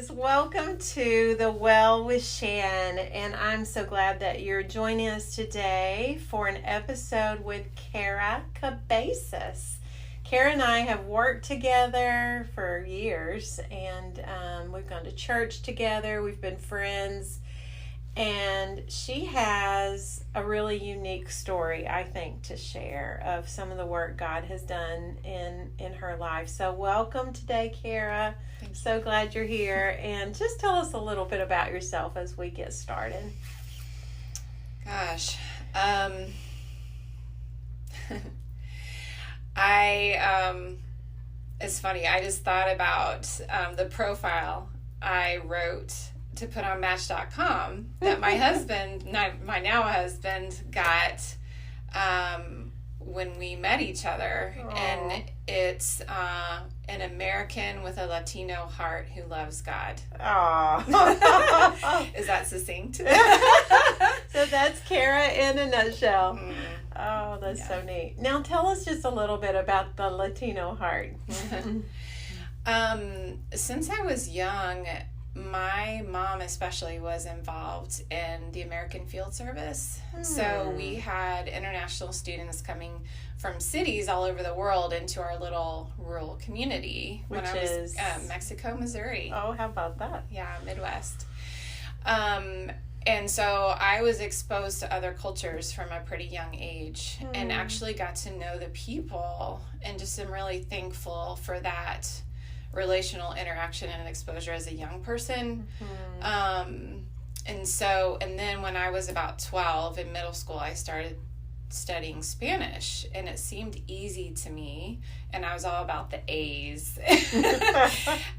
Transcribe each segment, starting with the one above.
guys. Welcome to The Well with Shan, and I'm so glad that you're joining us today for an episode with Cabezas. Kara and I have worked together for years, and we've gone to church together. We've been friends, and she has a really unique story, I think, to share of some of the work God has done in her life. So welcome today, Kara. I'm so glad you're here. And just tell us a little bit about yourself as we get started. Gosh. It's funny. I just thought about the profile I wrote to put on Match.com that my husband, my now husband, got when we met each other. Aww. And it's an American with a Latino heart who loves God. Aww. Is that succinct? So that's Kara in a nutshell. Oh, that's so neat. Now tell us just a little bit about the Latino heart. Since I was young, my mom especially was involved in the American Field Service. So we had international students coming from cities all over the world into our little rural community. Which when I was Mexico, Missouri. Oh, how about that? Yeah, Midwest. And so I was exposed to other cultures from a pretty young age and actually got to know the people, and just am really thankful for that relational interaction and exposure as a young person. And then when I was about 12 in middle school, I started studying Spanish, and it seemed easy to me, and I was all about the A's.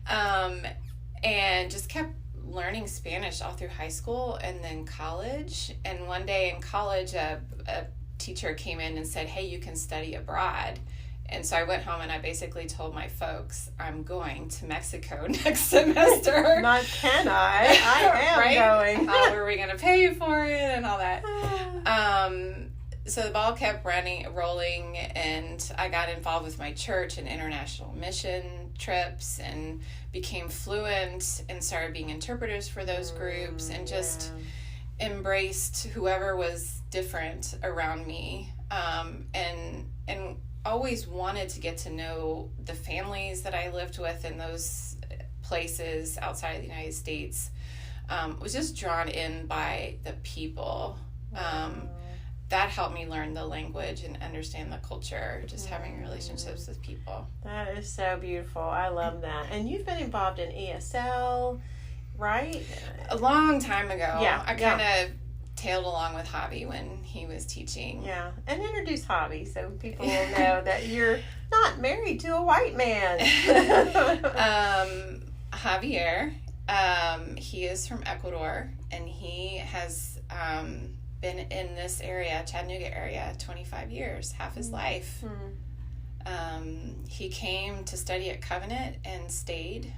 And just kept learning Spanish all through high school and then college. And one day in college, a teacher came in and said, "Hey, you can study abroad." And so I went home and I basically told my folks, I'm going to Mexico next semester. Not can I am right? going. How are we going to pay for it and all that? So the ball kept rolling, and I got involved with my church in international mission trips and became fluent and started being interpreters for those groups, and just embraced whoever was different around me, and always wanted to get to know the families that I lived with in those places outside of the United States. Was just drawn in by the people. That helped me learn the language and understand the culture, just having relationships with people. That is so beautiful. I love that. And you've been involved in ESL, right? A long time ago. Yeah. I kind of tailed along with Javi when he was teaching. Yeah. And introduce Javi so people will know that you're not married to a white man. Javier, he is from Ecuador, and he has been in this area, Chattanooga area, 25 years, half his life. He came to study at Covenant and stayed.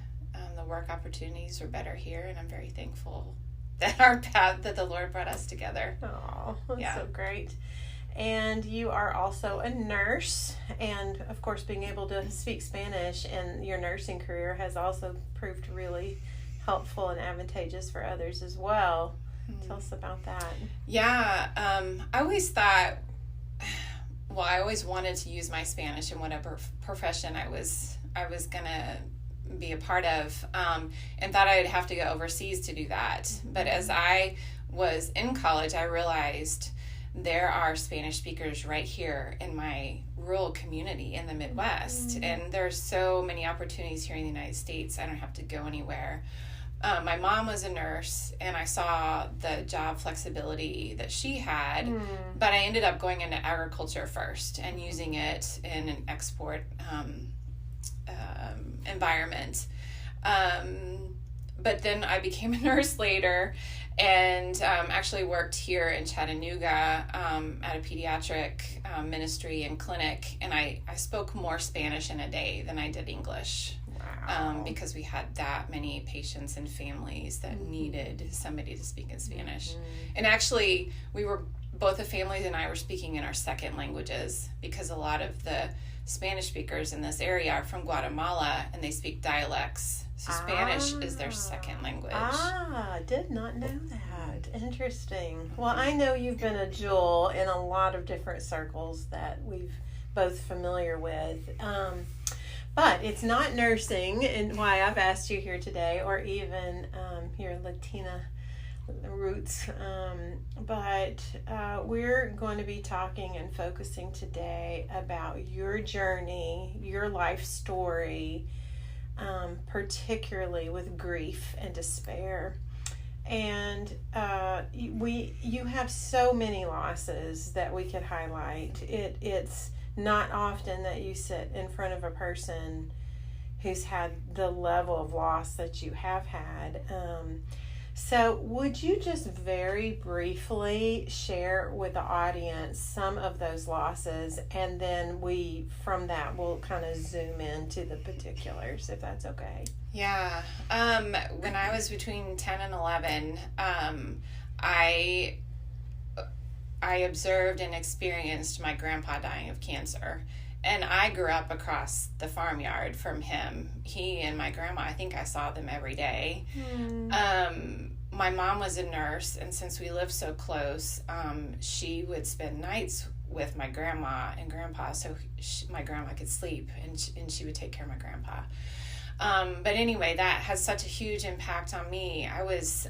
The work opportunities were better here, and I'm very thankful that our path, that the Lord brought us together. Oh, that's so great. And you are also a nurse, and of course being able to speak Spanish in your nursing career has also proved really helpful and advantageous for others as well. Tell us about that. Yeah, I always thought, I always wanted to use my Spanish in whatever profession I was gonna be a part of, and thought I would have to go overseas to do that. But as I was in college, I realized there are Spanish speakers right here in my rural community in the Midwest, and there's so many opportunities here in the United States. I don't have to go anywhere. My mom was a nurse, and I saw the job flexibility that she had, but I ended up going into agriculture first and using it in an export environment. But then I became a nurse later, and actually worked here in Chattanooga at a pediatric ministry and clinic, and I spoke more Spanish in a day than I did English. Wow. Because we had that many patients and families that needed somebody to speak in Spanish. And actually, we were both the families and I were speaking in our second languages, because a lot of the Spanish speakers in this area are from Guatemala and they speak dialects. So Spanish is their second language. Did not know that. Interesting. Well, I know you've been a jewel in a lot of different circles that we've both familiar with. But it's not nursing, and why I've asked you here today, or even your Latina roots. But we're going to be talking and focusing today about your journey, your life story, particularly with grief and despair. And you have so many losses that we could highlight. It's not often that you sit in front of a person who's had the level of loss that you have had. So would you just very briefly share with the audience some of those losses, and then from that, we'll kind of zoom into the particulars, if that's okay? Yeah. When I was between 10 and 11, I observed and experienced my grandpa dying of cancer. And I grew up across the farmyard from him. He and my grandma, I think I saw them every day. My mom was a nurse, and since we lived so close, she would spend nights with my grandma and grandpa so my grandma could sleep, and she would take care of my grandpa. But anyway, that has such a huge impact on me. I was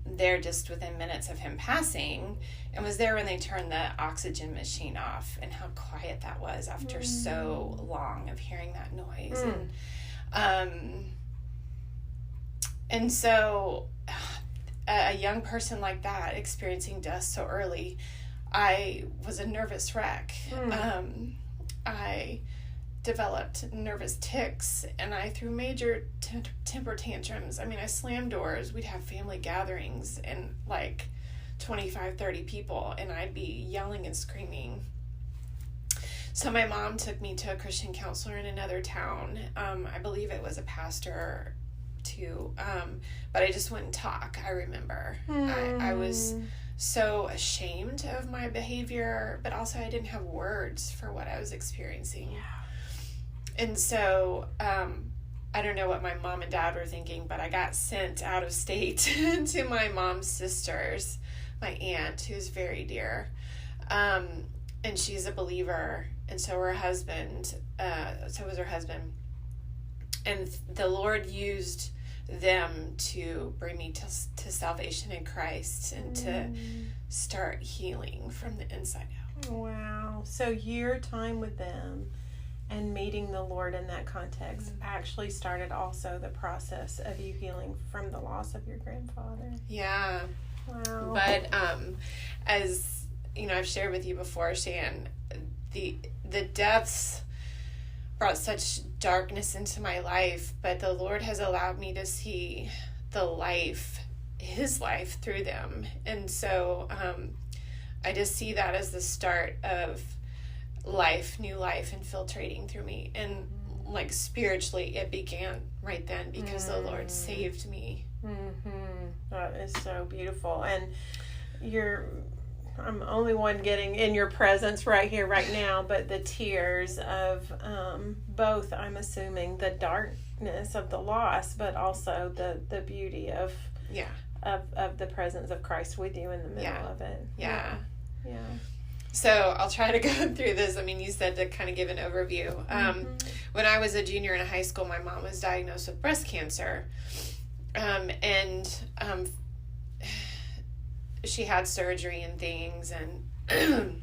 there just within minutes of him passing, and was there when they turned the oxygen machine off, and how quiet that was after so long of hearing that noise. And so a young person like that experiencing death so early, I was a nervous wreck. I developed nervous tics, and I threw major temper tantrums. I mean, I slammed doors. We'd have family gatherings and like 25, 30 people, and I'd be yelling and screaming. So my mom took me to a Christian counselor in another town. I believe it was a pastor too, but I just wouldn't talk, I remember. I was so ashamed of my behavior, but also I didn't have words for what I was experiencing. And so I don't know what my mom and dad were thinking, but I got sent out of state to my mom's sisters, my aunt, who's very dear, and she's a believer, and so was her husband. And the Lord used them to bring me to salvation in Christ and to start healing from the inside out. Wow. So your time with them and meeting the Lord in that context actually started also the process of you healing from the loss of your grandfather. Yeah. Wow. But as you know, I've shared with you before, Shan, the deaths brought such darkness into my life, but the Lord has allowed me to see his life through them. And so I just see that as the start of new life infiltrating through me. And like spiritually, it began right then because the Lord saved me. That is so beautiful. And I'm the only one getting in your presence right here, right now, but the tears of both, I'm assuming, the darkness of the loss, but also the beauty of the presence of Christ with you in the middle of it. Yeah. Yeah. So I'll try to go through this. I mean, you said to kind of give an overview. When I was a junior in high school, my mom was diagnosed with breast cancer. She had surgery and things, and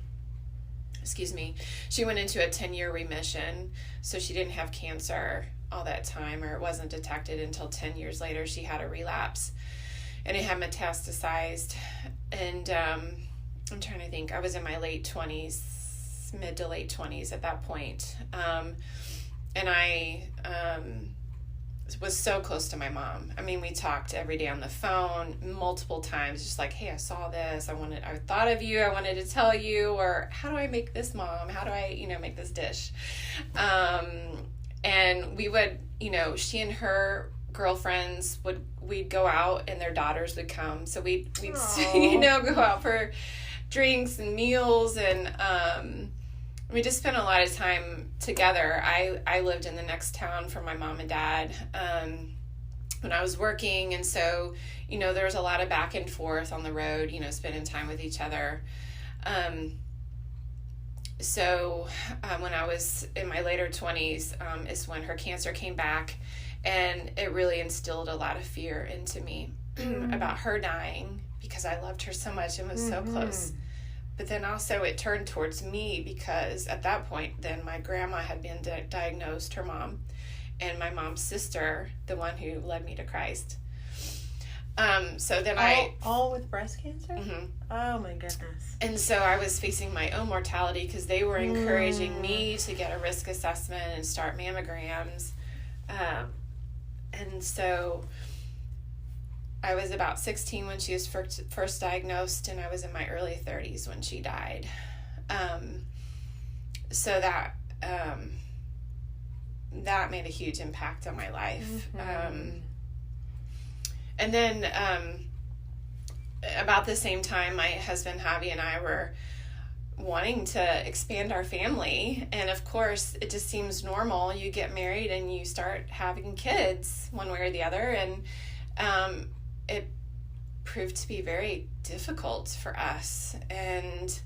excuse me, she went into a 10-year remission, so she didn't have cancer all that time, or it wasn't detected until 10 years later. She had a relapse, and it had metastasized, and I'm trying to think, I was in my mid to late 20s at that point, and I was so close to my mom. I mean, we talked every day on the phone multiple times, just like, hey, I saw this, I thought of you, I wanted to tell you, or how do I make this, Mom? How do I, make this dish? And we would, she and her girlfriends we'd go out and their daughters would come. So we'd go out for drinks and meals, and we just spent a lot of time together. I lived in the next town from my mom and dad when I was working, and so, there was a lot of back and forth on the road, spending time with each other. So when I was in my later 20s is when her cancer came back, and it really instilled a lot of fear into me about her dying, because I loved her so much and was so close. But then also it turned towards me, because at that point then my grandma had been diagnosed, her mom, and my mom's sister, the one who led me to Christ. So then all with breast cancer? Mm-hmm. Oh my goodness. And so I was facing my own mortality, because they were encouraging me to get a risk assessment and start mammograms. And so I was about 16 when she was first diagnosed, and I was in my early 30s when she died. So that made a huge impact on my life. And then about the same time, my husband Javi and I were wanting to expand our family. And of course, it just seems normal. You get married and you start having kids one way or the other. And it proved to be very difficult for us. And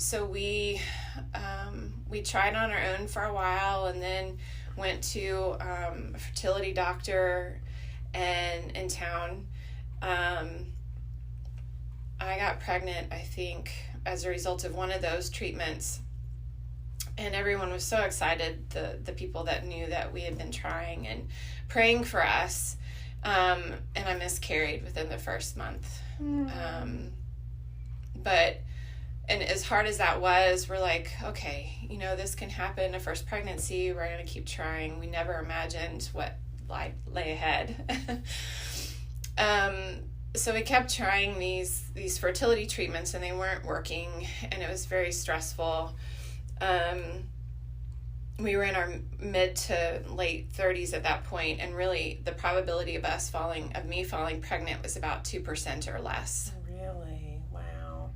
so we tried on our own for a while, and then went to a fertility doctor in town. I got pregnant, I think, as a result of one of those treatments, and everyone was so excited, the people that knew that we had been trying and praying for us, and I miscarried within the first month. But as hard as that was, we're like, okay, this can happen, a first pregnancy, we're going to keep trying. We never imagined what lay ahead. So we kept trying these fertility treatments, and they weren't working, and it was very stressful. We were in our mid to late 30s at that point, and really the probability of me falling pregnant was about 2% or less. Really? Wow.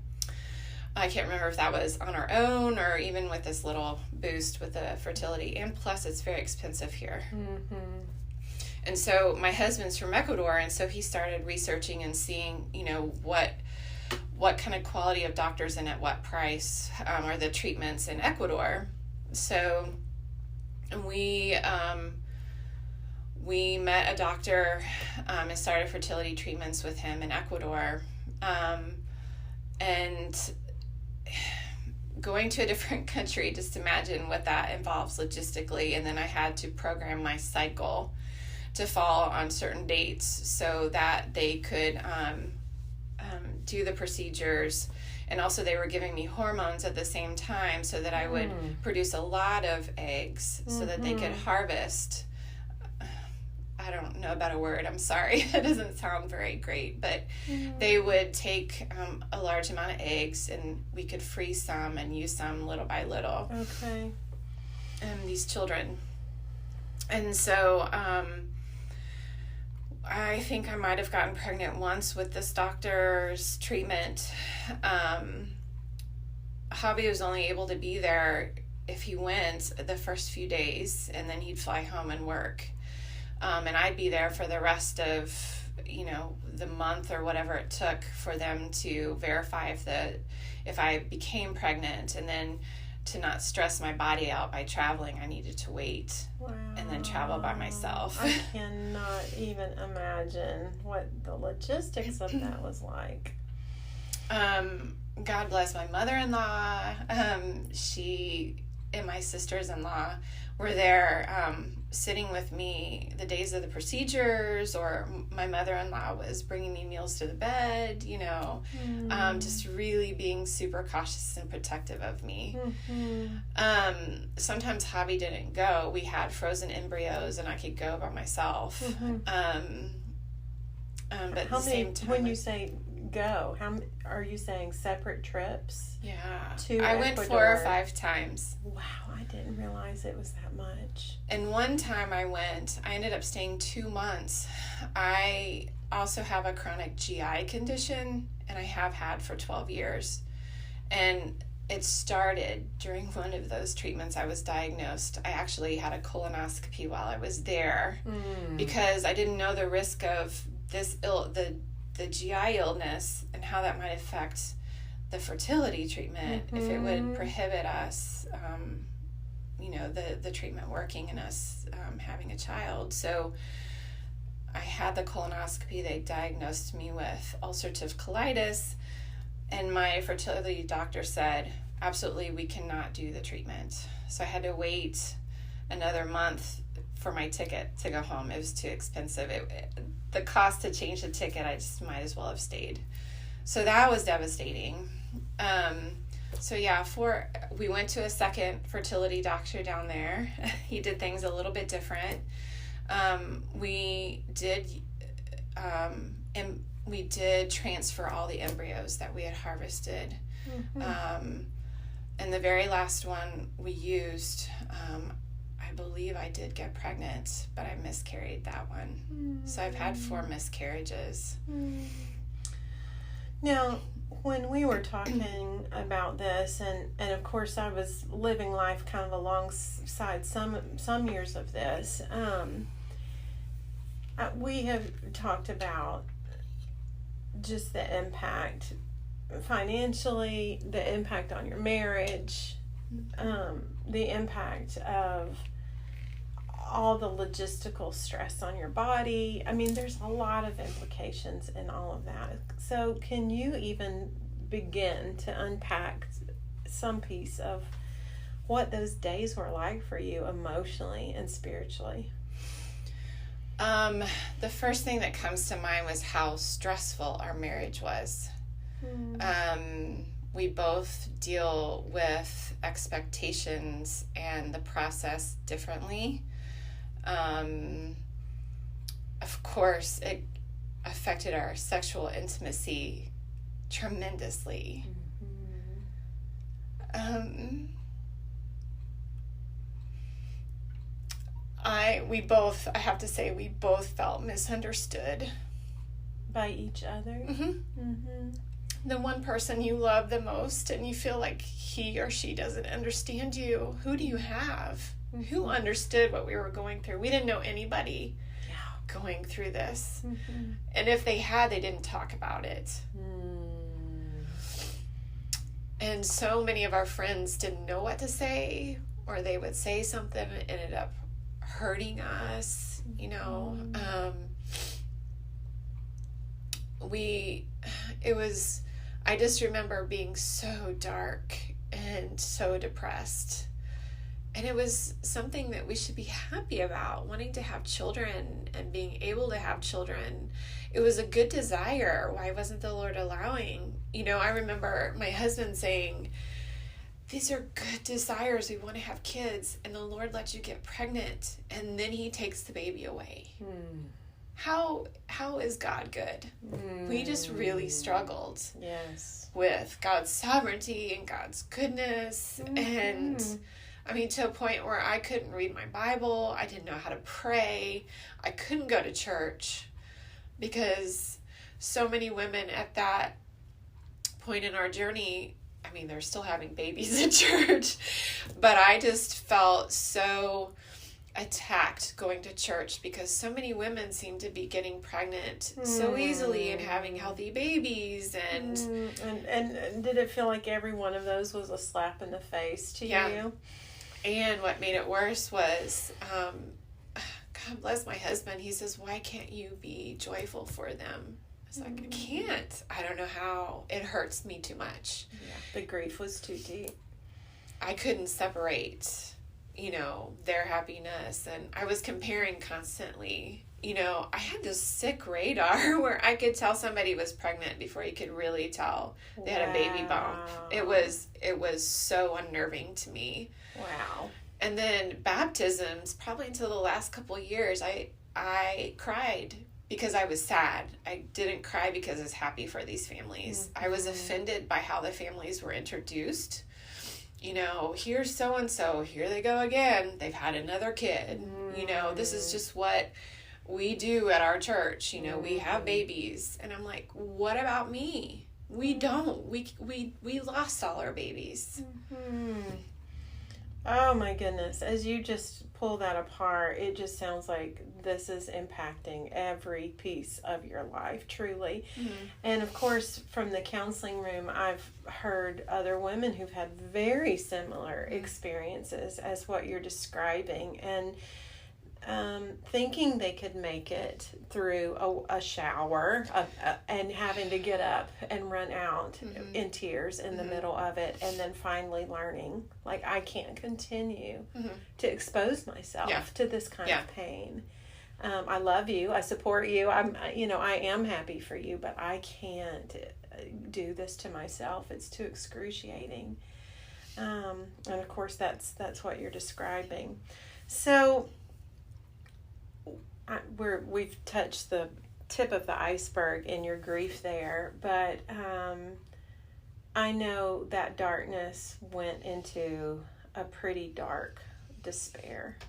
I can't remember if that was on our own or even with this little boost with the fertility, and plus it's very expensive here. And so my husband's from Ecuador, and so he started researching and seeing, what kind of quality of doctors and at what price are the treatments in Ecuador. So we met a doctor and started fertility treatments with him in Ecuador. And going to a different country, just imagine what that involves logistically. And then I had to program my cycle to fall on certain dates so that they could do the procedures. And also they were giving me hormones at the same time so that I would produce a lot of eggs so that they could harvest. I don't know about a word, I'm sorry. It doesn't sound very great, but they would take a large amount of eggs, and we could freeze some and use some little by little. Okay. These children. And so I think I might have gotten pregnant once with this doctor's treatment. Javi was only able to be there if he went the first few days, and then he'd fly home and work. And I'd be there for the rest of, the month or whatever it took for them to verify if I became pregnant, and then to not stress my body out by traveling, I needed to wait. Wow. And then travel by myself. I cannot even imagine what the logistics of that was like. God bless my mother-in-law. She and my sisters-in-law were there sitting with me the days of the procedures, or my mother-in-law was bringing me meals to the bed, just really being super cautious and protective of me. Sometimes Javi didn't go. We had frozen embryos and I could go by myself. But at the same time, when you say go, how are you saying separate trips? Yeah. To I went Ecuador? 4 or 5 times. Wow, I didn't realize it was that much. And one time I ended up staying 2 months. I also have a chronic GI condition, and I have had for 12 years. And it started during one of those treatments. I was diagnosed. I actually had a colonoscopy while I was there because I didn't know the risk of this the GI illness and how that might affect the fertility treatment, if it would prohibit us, the treatment working in us having a child. So I had the colonoscopy. They diagnosed me with ulcerative colitis, and my fertility doctor said, absolutely, we cannot do the treatment. So I had to wait another month for my ticket to go home. It was too expensive. The cost to change the ticket, I just might as well have stayed. So that was devastating. We went to a second fertility doctor down there. He did things a little bit different. We did transfer all the embryos that we had harvested. And the very last one we used, I believe I did get pregnant, but I miscarried that one. So I've had 4 miscarriages. Now, when we were talking about this, and of course I was living life kind of alongside some years of this, we have talked about just the impact financially, the impact on your marriage, the impact of all the logistical stress on your body. I mean, there's a lot of implications in all of that. So can you even begin to unpack some piece of what those days were like for you emotionally and spiritually? The first thing that comes to mind was how stressful our marriage was. We both deal with expectations and the process differently. Of course, it affected our sexual intimacy tremendously. I have to say, we both felt misunderstood. By each other? The one person you love the most, and you feel like he or she doesn't understand you. Who do you have? Who understood what we were going through? We didn't know anybody going through this. And if they had, they didn't talk about it. And so many of our friends didn't know what to say, or they would say something and it ended up hurting us, I just remember being so dark and so depressed. And it was something that we should be happy about, wanting to have children and being able to have children. It was a good desire. Why wasn't the Lord allowing? I remember my husband saying, these are good desires. We want to have kids. And the Lord lets you get pregnant. And then he takes the baby away. How is God good? We just really struggled with God's sovereignty and God's goodness. And to a point where I couldn't read my Bible. I didn't know how to pray. I couldn't go to church because so many women at that point in our journey, they're still having babies in church, but I just felt so attacked going to church because so many women seem to be getting pregnant so easily and having healthy babies. And did it feel like every one of those was a slap in the face to you? And what made it worse was, God bless my husband, he says, why can't you be joyful for them? I was like, I can't. I don't know how. It hurts me too much. The grief was too deep. I couldn't separate, their happiness. And I was comparing constantly. I had this sick radar where I could tell somebody was pregnant before you could really tell they had a baby bump. It was so unnerving to me. Wow. And then baptisms, probably until the last couple of years, I cried because I was sad. I didn't cry because I was happy for these families. I was offended by how the families were introduced. Here's so-and-so, here they go again. They've had another kid. This is just what we do at our church, you know, we have babies. And I'm like, what about me? We don't. We lost all our babies. Mm-hmm. Oh my goodness. As you just pull that apart, it just sounds like this is impacting every piece of your life, truly. Mm-hmm. And of course, from the counseling room, I've heard other women who've had very similar experiences as what you're describing. And thinking they could make it through a shower and having to get up and run out in tears in the middle of it, and then finally learning, like, I can't continue to expose myself to this kind of pain. I love you. I support you. I am happy for you, but I can't do this to myself. It's too excruciating. And of course, that's what you're describing. So we've touched the tip of the iceberg in your grief there, but I know that darkness went into a pretty dark despair,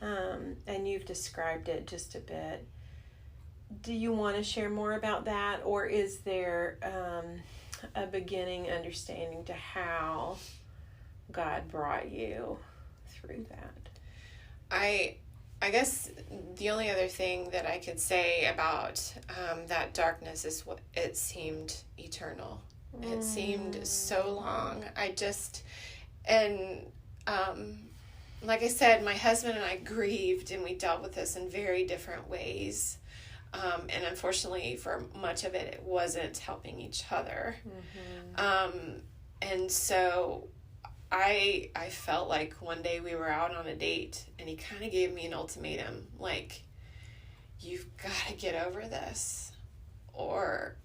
and you've described it just a bit. Do you want to share more about that, or is there a beginning understanding to how God brought you through that? I guess the only other thing that I could say about that darkness is what it seemed eternal. It seemed so long. Like I said, my husband and I grieved, and we dealt with this in very different ways. And unfortunately, for much of it, it wasn't helping each other. And so I felt like one day we were out on a date, and he kind of gave me an ultimatum, like, you've got to get over this. Or,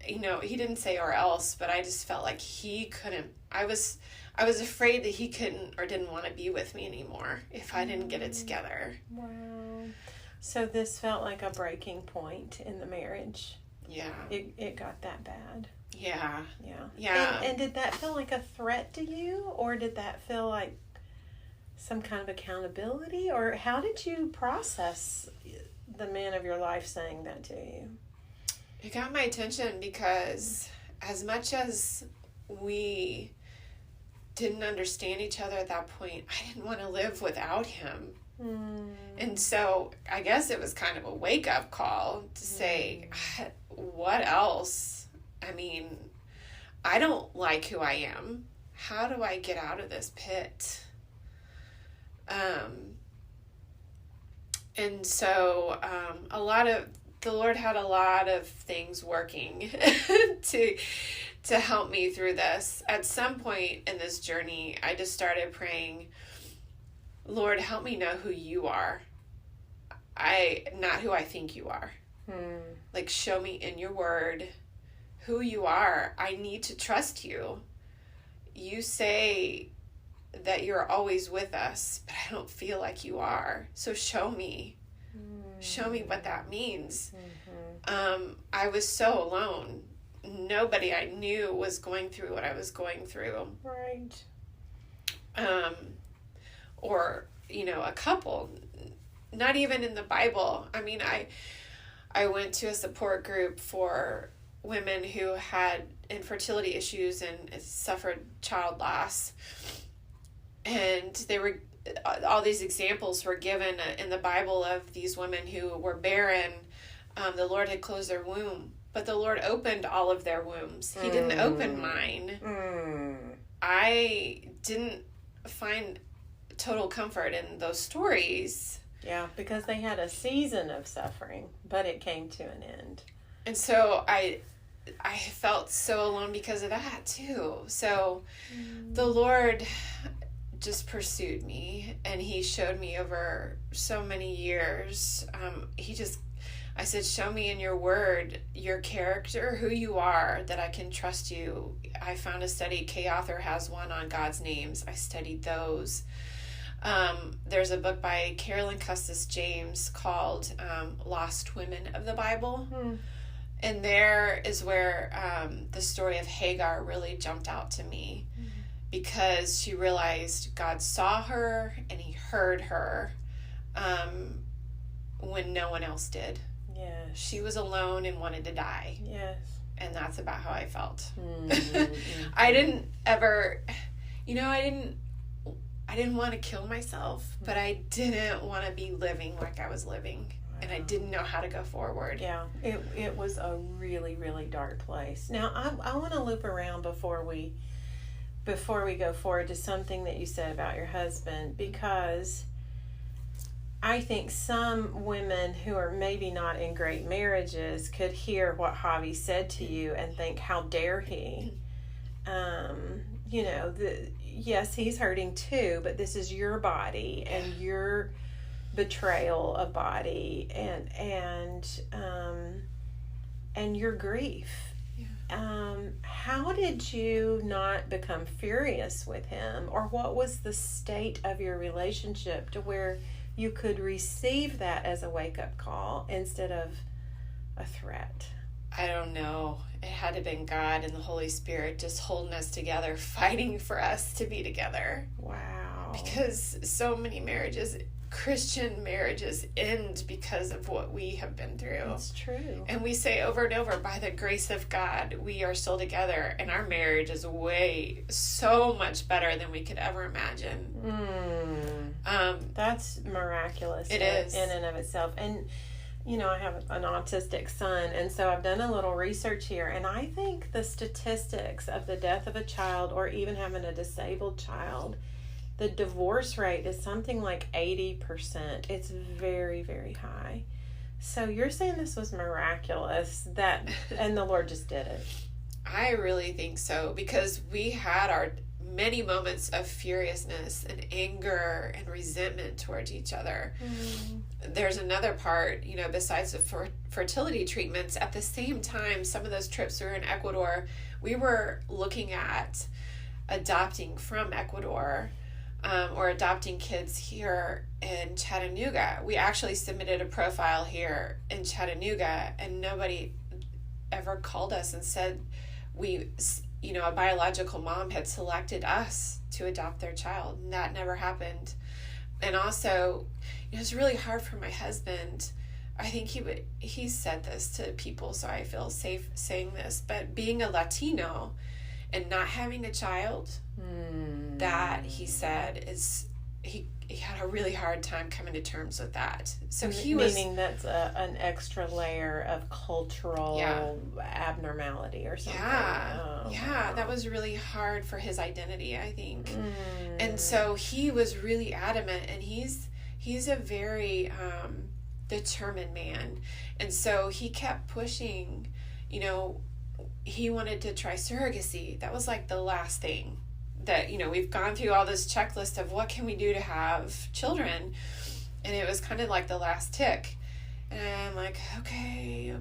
you know, he didn't say or else, but I just felt like he couldn't. I was afraid that he couldn't or didn't want to be with me anymore if I didn't get it together. Wow. So this felt like a breaking point in the marriage. Yeah. It got that bad. Yeah. Yeah. And did that feel like a threat to you, or did that feel like some kind of accountability, or how did you process the man of your life saying that to you? It got my attention because as much as we didn't understand each other at that point, I didn't want to live without him. And so I guess it was kind of a wake-up call to say, what else? I mean, I don't like who I am. How do I get out of this pit? And so the Lord had a lot of things working to help me through this. At some point in this journey, I just started praying, Lord, help me know who you are. Not who I think you are. Like, show me in your word who you are. I need to trust you. You say that you're always with us, but I don't feel like you are. So show me. Show me what that means. I was so alone. Nobody I knew was going through what I was going through. Right. Or, a couple. Not even in the Bible. I mean, I went to a support group for women who had infertility issues and suffered child loss. And all these examples were given in the Bible of these women who were barren. The Lord had closed their womb, but the Lord opened all of their wombs. He didn't open mine. I didn't find total comfort in those stories. Yeah, because they had a season of suffering, but it came to an end. And so I felt so alone because of that too. So the Lord just pursued me, and he showed me over so many years. I said, show me in your word, your character, who you are, that I can trust you. I found a study, Kay Author has one on God's names. I studied those. There's a book by Carolyn Custis James called Lost Women of the Bible. And there is where the story of Hagar really jumped out to me, because she realized God saw her and he heard her. when no one else did. Yes. She was alone and wanted to die. Yes. And that's about how I felt. Mm-hmm. I didn't ever, I didn't want to kill myself, but I didn't want to be living like I was living. Wow. And I didn't know how to go forward. Yeah, it was a really, really dark place. Now, I want to loop around before we go forward to something that you said about your husband, because I think some women who are maybe not in great marriages could hear what Javi said to you and think, how dare he? Yes, he's hurting too, but this is your body and your betrayal of body and your grief. Yeah. How did you not become furious with him, or what was the state of your relationship to where you could receive that as a wake-up call instead of a threat? I don't know. It had to have been God and the Holy Spirit just holding us together, fighting for us to be together. Wow. Because so many marriages, Christian marriages, end because of what we have been through. It's true. And we say over and over, by the grace of God, we are still together. And our marriage is so much better than we could ever imagine. That's miraculous. It is. In and of itself. And I have an autistic son, and so I've done a little research here, and I think the statistics of the death of a child, or even having a disabled child, the divorce rate is something like 80%. It's very, very high. So you're saying this was miraculous, and the Lord just did it. I really think so, because we had our many moments of furiousness and anger and resentment towards each other. There's another part, besides the fertility treatments. At the same time, some of those trips we were in Ecuador, we were looking at adopting from Ecuador, or adopting kids here in Chattanooga. We actually submitted a profile here in Chattanooga, and nobody ever called us and said a biological mom had selected us to adopt their child. And that never happened. And also, it was really hard for my husband. I think he said this to people, so I feel safe saying this, but being a Latino and not having a child, that he said is, he had a really hard time coming to terms with that. So meaning that's an extra layer of cultural abnormality or something. Yeah, that was really hard for his identity, I think. And so he was really adamant, and he's a very determined man. And so he kept pushing, he wanted to try surrogacy. That was like the last thing that, we've gone through all this checklist of what can we do to have children. And it was kind of like the last tick. And I'm like, okay.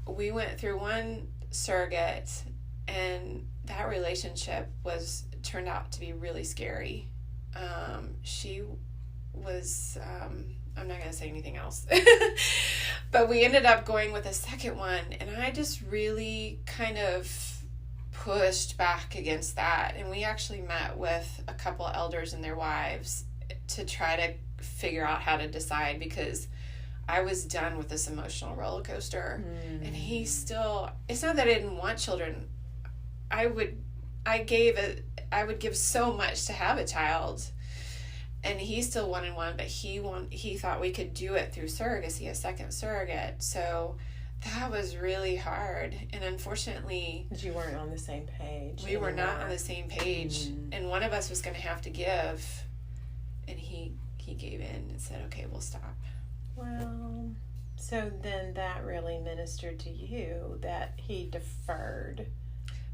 We went through one surrogate, and that relationship turned out to be really scary. She was, I'm not going to say anything else. But we ended up going with a second one, and I just really kind of pushed back against that. And we actually met with a couple elders and their wives to try to figure out how to decide, because I was done with this emotional roller coaster. And he still, it's not that I didn't want children. I would give so much to have a child. And he still wanted one, but he thought we could do it through surrogacy, a second surrogate. So that was really hard. And unfortunately, you weren't on the same page. We were not on the same page. And one of us was going to have to give. And he gave in and said, okay, we'll stop. Well, so then that really ministered to you, that he deferred.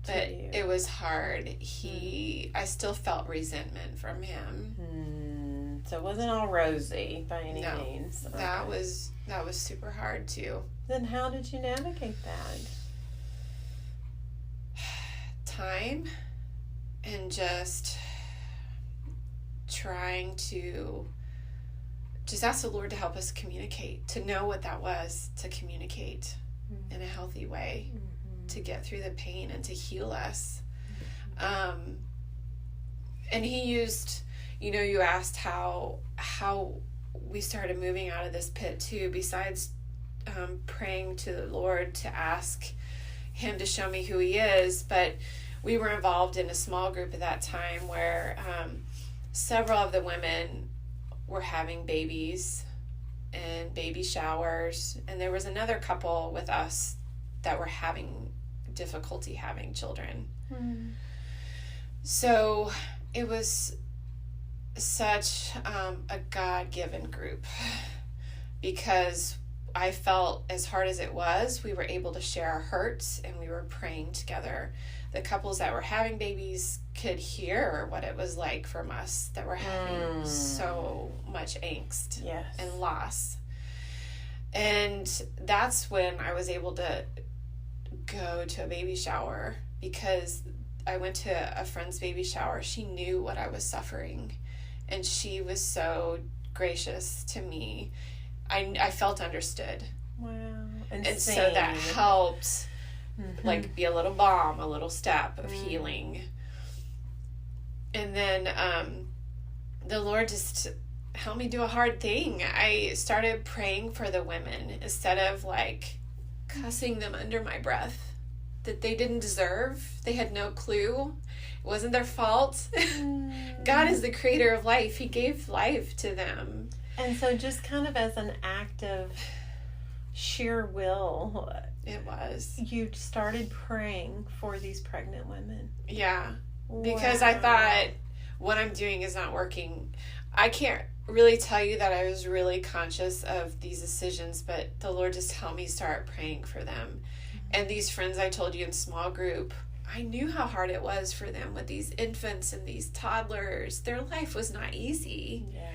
But it was hard. I still felt resentment from him. So it wasn't all rosy by any means. Okay. That was super hard too. Then how did you navigate that? Time, and just trying to just ask the Lord to help us communicate, to know what that was, to communicate in a healthy way. To get through the pain and to heal us. And he used, You asked how we started moving out of this pit too, besides praying to the Lord to ask him to show me who he is. But we were involved in a small group at that time where several of the women were having babies and baby showers, and there was another couple with us that were having difficulty having children. So it was such a God-given group, because I felt, as hard as it was, we were able to share our hurts and we were praying together. The couples that were having babies could hear what it was like from us that were having so much angst and loss. And that's when I was able to go to a baby shower, because I went to a friend's baby shower. She knew what I was suffering, and she was so gracious to me. I felt understood. Wow. And so that helped, like, be a little balm, a little step of healing. And then the Lord just helped me do a hard thing. I started praying for the women instead of, like, cussing them under my breath that they didn't deserve. They had no clue. It wasn't their fault. God is the creator of life. He gave life to them. And so just kind of as an act of sheer will, it was. You started praying for these pregnant women. Yeah. Because I thought, what I'm doing is not working. I can't really tell you that I was really conscious of these decisions, but the Lord just helped me start praying for them. And these friends I told you in small group, I knew how hard it was for them with these infants and these toddlers. Their life was not easy. Yeah.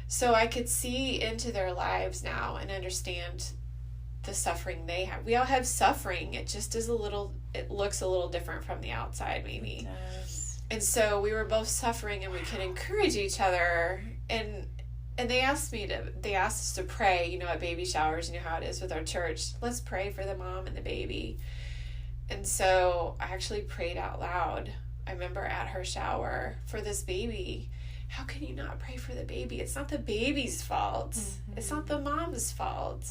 So I could see into their lives now and understand the suffering they have. We all have suffering. It just is it looks a little different from the outside, maybe. It does. And so we were both suffering, and we could encourage each other. And they asked us to pray, at baby showers, how it is with our church. Let's pray for the mom and the baby. And so I actually prayed out loud. I remember at her shower, for this baby. How can you not pray for the baby? It's not the baby's fault. It's not the mom's fault.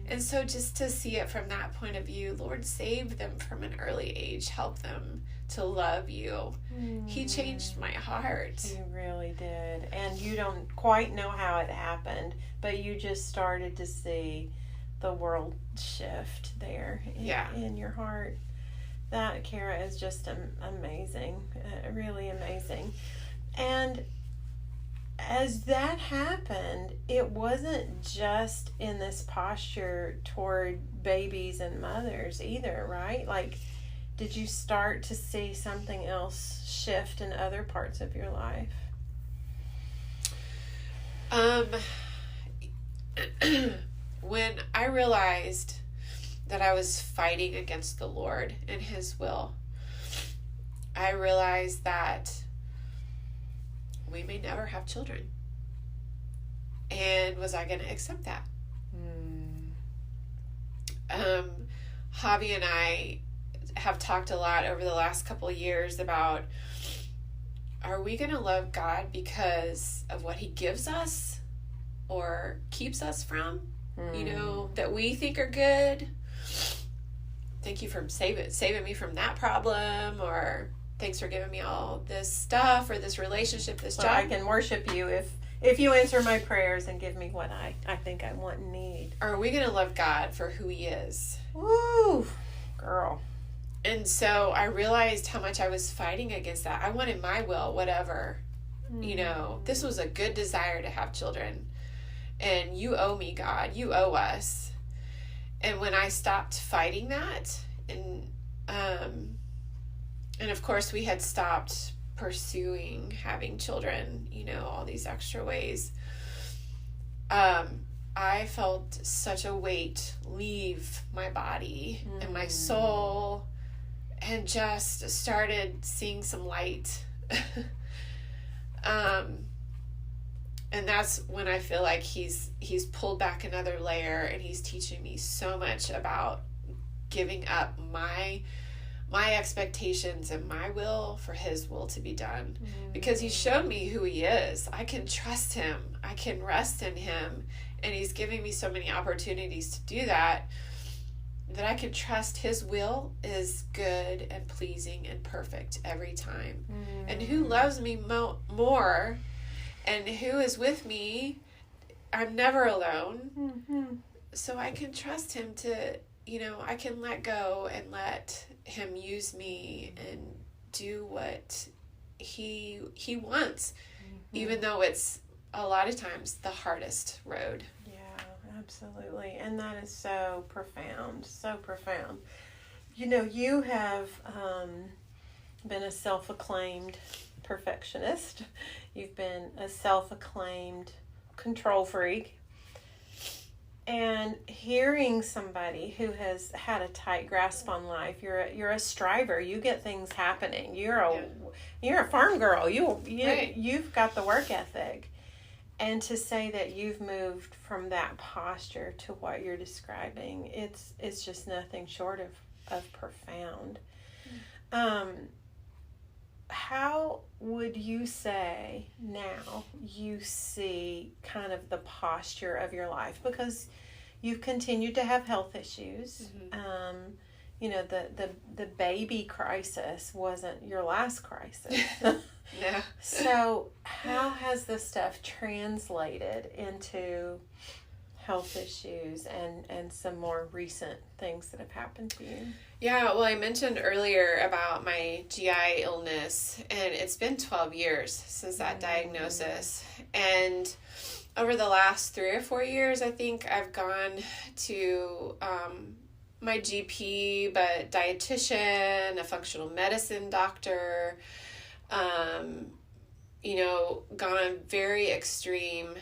And so just to see it from that point of view, Lord, save them from an early age. Help them to love you. He changed my heart. He really did. And you don't quite know how it happened, but you just started to see the world shift there in your heart. That, Kara, is just amazing. Really amazing. And as that happened, it wasn't just in this posture toward babies and mothers either, right? Like, did you start to see something else shift in other parts of your life? When I realized that I was fighting against the Lord and His will, I realized that we may never have children. And was I going to accept that? Javi and I have talked a lot over the last couple of years about, are we going to love God because of what He gives us or keeps us from, that we think are good? Thank you for saving me from that problem, or thanks for giving me all this stuff, or this relationship, this job. I can worship you if you answer my prayers and give me what I think I want and need. Are we going to love God for who He is? Woo, girl. And so I realized how much I was fighting against that. I wanted my will, whatever. This was a good desire to have children. And you owe me, God. You owe us. And when I stopped fighting that, and of course we had stopped pursuing having children, all these extra ways, I felt such a weight leave my body and my soul, and just started seeing some light. And that's when I feel like he's pulled back another layer, and He's teaching me so much about giving up my my expectations and my will for his will to be done. Because he showed me who he is. I can trust him. I can rest in him. And he's giving me so many opportunities to do that, that I can trust his will is good and pleasing and perfect every time. And who loves me more and who is with me, I'm never alone. So I can trust him to, I can let go and let him use me and do what he wants, even though it's a lot of times the hardest road. Yeah, absolutely. And that is so profound, so profound. You have been a self-acclaimed perfectionist. You've been a self-acclaimed control freak. And hearing somebody who has had a tight grasp on life, you're a striver. You get things happening. You're a farm girl. You've got the work ethic. And to say that you've moved from that posture to what you're describing, it's just nothing short of profound. How would you say now you see kind of the posture of your life? Because you've continued to have health issues. The baby crisis wasn't your last crisis. Yeah. So how has this stuff translated into health issues and some more recent things that have happened to you? Yeah, well, I mentioned earlier about my GI illness, and it's been 12 years since that diagnosis. And over the last 3 or 4 years, I think I've gone to my GP, but dietitian, a functional medicine doctor, gone on very extreme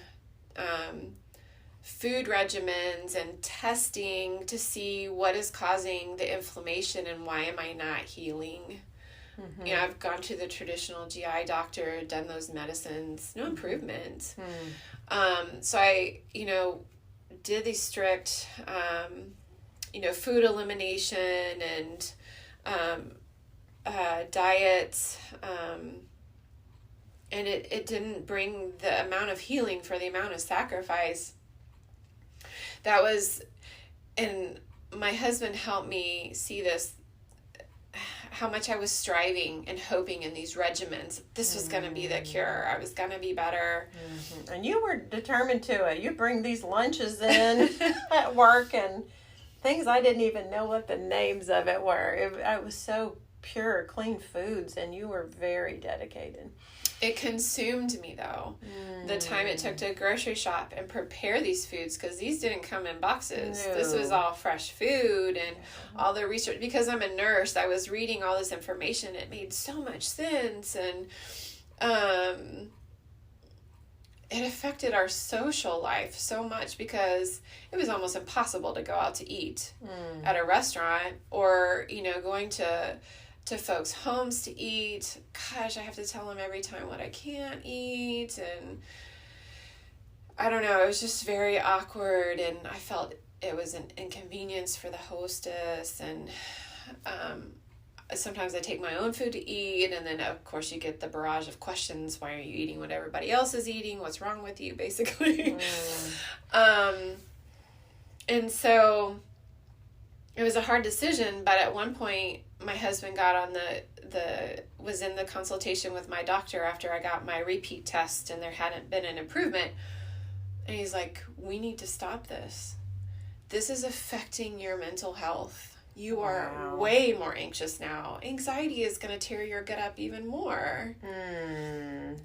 food regimens and testing to see what is causing the inflammation and why am I not healing. I've gone to the traditional GI doctor, done those medicines, no improvement. So I, did these strict, food elimination and diets, and it didn't bring the amount of healing for the amount of sacrifice. That was, and my husband helped me see this, how much I was striving and hoping in these regimens. This was going to be the cure. I was going to be better. And you were determined to it. You bring these lunches in at work and things I didn't even know what the names of it were. It was so pure, clean foods, and you were very dedicated. It consumed me, though, the time it took to grocery shop and prepare these foods, because these didn't come in boxes. No. This was all fresh food and all the research. Because I'm a nurse, I was reading all this information. It made so much sense, and it affected our social life so much, because it was almost impossible to go out to eat at a restaurant or, going to folks' homes to eat. Gosh, I have to tell them every time what I can't eat, and I don't know, it was just very awkward, and I felt it was an inconvenience for the hostess, and sometimes I take my own food to eat, and then of course you get the barrage of questions. Why are you eating what everybody else is eating? What's wrong with you, basically? And so it was a hard decision, but at one point my husband got on was in the consultation with my doctor after I got my repeat test and there hadn't been an improvement. And he's like, we need to stop this. This is affecting your mental health. You are way more anxious now. Anxiety is going to tear your gut up even more.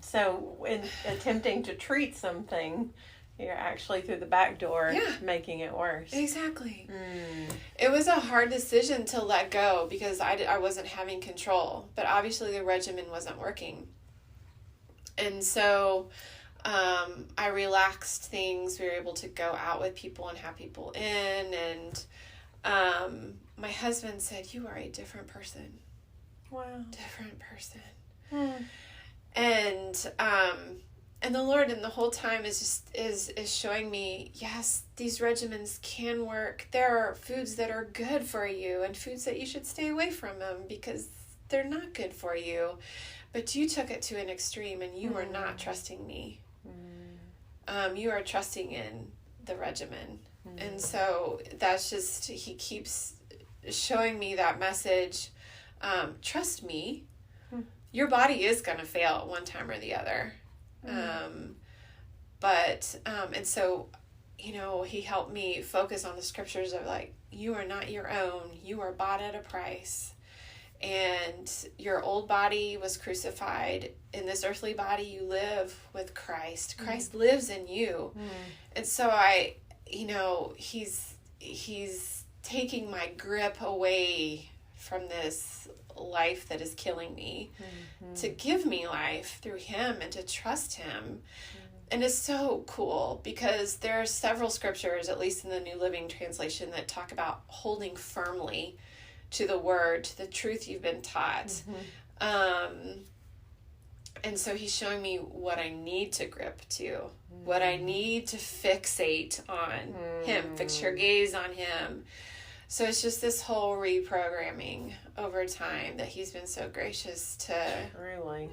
So in attempting to treat something, you're actually through the back door making it worse. Exactly. It was a hard decision to let go because I wasn't having control. But obviously the regimen wasn't working. And so I relaxed things. We were able to go out with people and have people in. And my husband said, you are a different person. Wow. Different person. And the Lord, and the whole time is showing me, yes, these regimens can work. There are foods that are good for you and foods that you should stay away from them because they're not good for you. But you took it to an extreme and you are not trusting me. You are trusting in the regimen. And so that's just, he keeps showing me that message. Trust me. Your body is going to fail at one time or the other. And so, he helped me focus on the scriptures of like, you are not your own. You are bought at a price. And your old body was crucified. In this earthly body, you live with Christ. Christ lives in you. And so he's taking my grip away from this life that is killing me to give me life through him and to trust him. And it's so cool because there are several scriptures, at least in the New Living Translation, that talk about holding firmly to the word, to the truth you've been taught. And so he's showing me what I need to grip to, what I need to fixate on him, fix your gaze on him. So it's just this whole reprogramming over time that he's been so gracious to really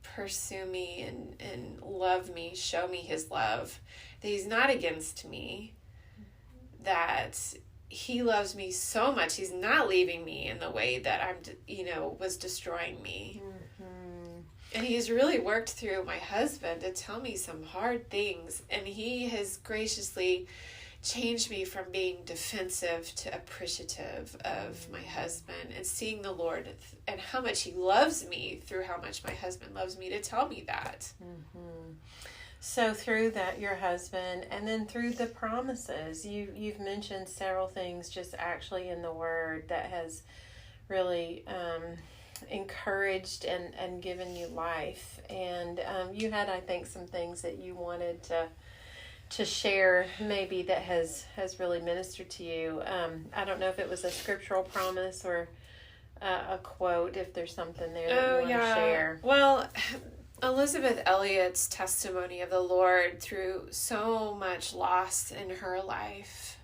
pursue me and love me, show me his love, that he's not against me, that he loves me so much. He's not leaving me in the way that was destroying me. And he's really worked through my husband to tell me some hard things. And he has graciously changed me from being defensive to appreciative of my husband and seeing the Lord and how much he loves me through how much my husband loves me to tell me that. So through that, your husband, and then through the promises, you've mentioned several things just actually in the word that has really encouraged and given you life. And you had, I think, some things that you wanted to share maybe that has really ministered to you. I don't know if it was a scriptural promise or a quote, if there's something there that you want to share. Well, Elizabeth Elliot's testimony of the Lord through so much loss in her life.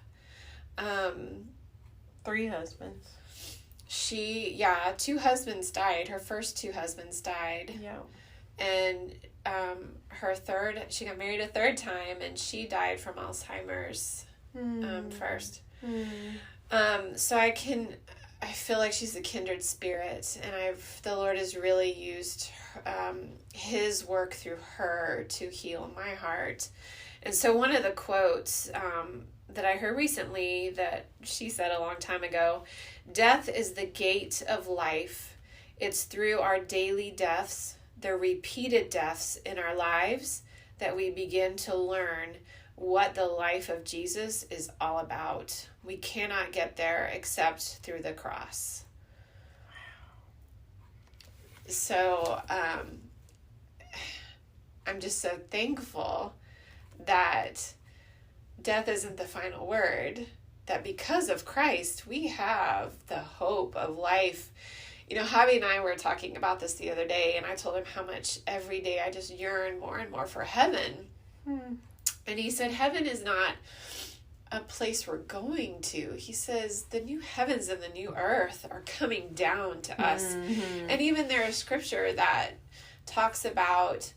3 husbands. 2 husbands died. Her first 2 husbands died. Yeah. And her third, she got married a third time, and she died from Alzheimer's first. So I feel like she's a kindred spirit, and the Lord has really used his work through her to heal my heart. And so one of the quotes that I heard recently that she said a long time ago, "Death is the gate of life. It's through our daily deaths, the repeated deaths in our lives, that we begin to learn what the life of Jesus is all about. We cannot get there except through the cross." So I'm just so thankful that death isn't the final word, that because of Christ, we have the hope of life. Javi and I were talking about this the other day, and I told him how much every day I just yearn more and more for heaven. And he said, heaven is not a place we're going to. He says, the new heavens and the new earth are coming down to us. And even there is scripture that talks about,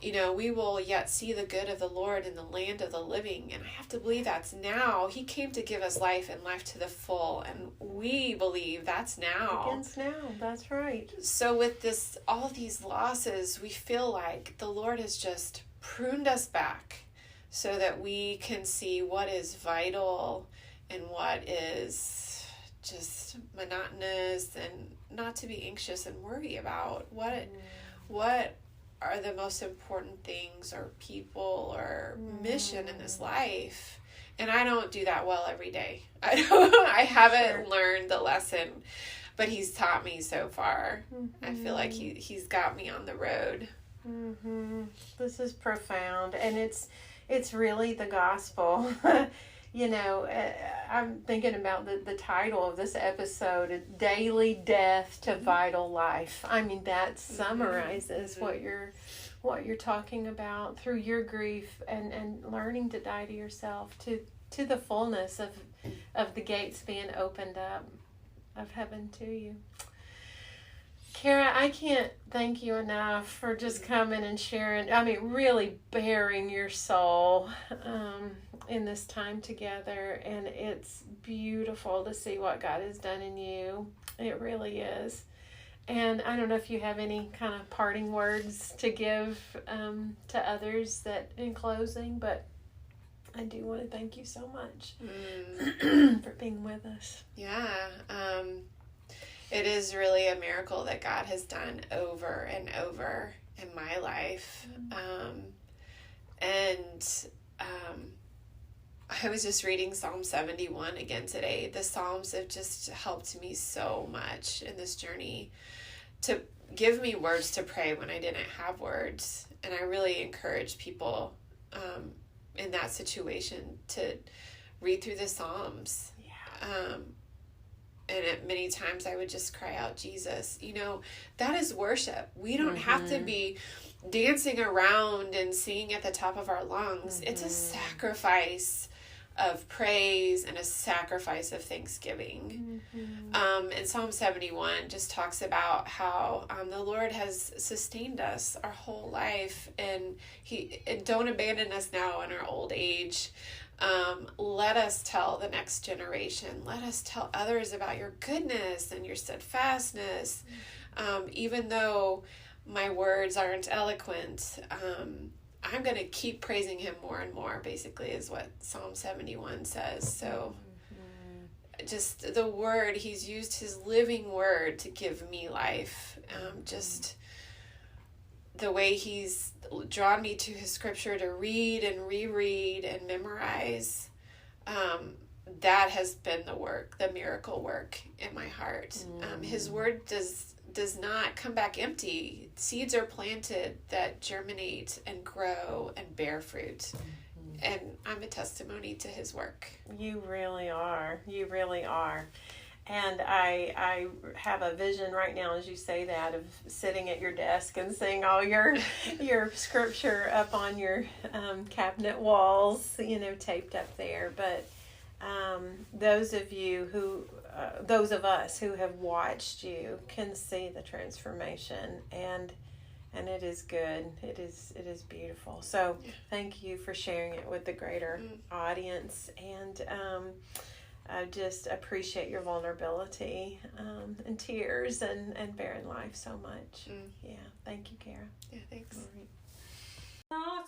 we will yet see the good of the Lord in the land of the living. And I have to believe that's now. He came to give us life and life to the full. And we believe that's now. Begins now. That's right. So with all these losses, we feel like the Lord has just pruned us back so that we can see what is vital and what is just monotonous, and not to be anxious and worry about what are the most important things or people or mission in this life. And I don't do that well every day. I haven't learned the lesson, but he's taught me so far. I feel like he's got me on the road. This is profound, and it's really the gospel. I'm thinking about the title of this episode, Daily Death to Vital Life. I mean, that summarizes what what you're talking about through your grief and learning to die to yourself to the fullness of the gates being opened up of heaven to you. Kara, I can't thank you enough for just coming and sharing, really bearing your soul in this time together. And it's beautiful to see what God has done in you. It really is. And I don't know if you have any kind of parting words to give to others that in closing, but I do want to thank you so much for being with us. Yeah. It is really a miracle that God has done over and over in my life. I was just reading Psalm 71 again today. The Psalms have just helped me so much in this journey to give me words to pray when I didn't have words. And I really encourage people in that situation to read through the Psalms. Yeah. And many times I would just cry out, Jesus. That is worship. We don't have to be dancing around and singing at the top of our lungs. It's a sacrifice of praise and a sacrifice of thanksgiving. And Psalm 71 just talks about how the Lord has sustained us our whole life, and He don't abandon us now in our old age. Let us tell the next generation. Let us tell others about your goodness and your steadfastness. Even though my words aren't eloquent, I'm going to keep praising Him more and more, basically, is what Psalm 71 says. So just the word, He's used His living word to give me life. Just the way He's drawn me to His scripture to read and reread and memorize, that has been the miracle work in my heart. His word does not come back empty. Seeds are planted that germinate and grow and bear fruit. And I'm a testimony to His work. You really are. You really are. And I have a vision right now as you say that of sitting at your desk and seeing all your scripture up on your cabinet walls, taped up there. But those of us who have watched you can see the transformation, and it is good. It is beautiful. So thank you for sharing it with the greater audience, and I just appreciate your vulnerability and tears and bearing life so much. Yeah, thank you, Kara. Yeah, thanks. All right.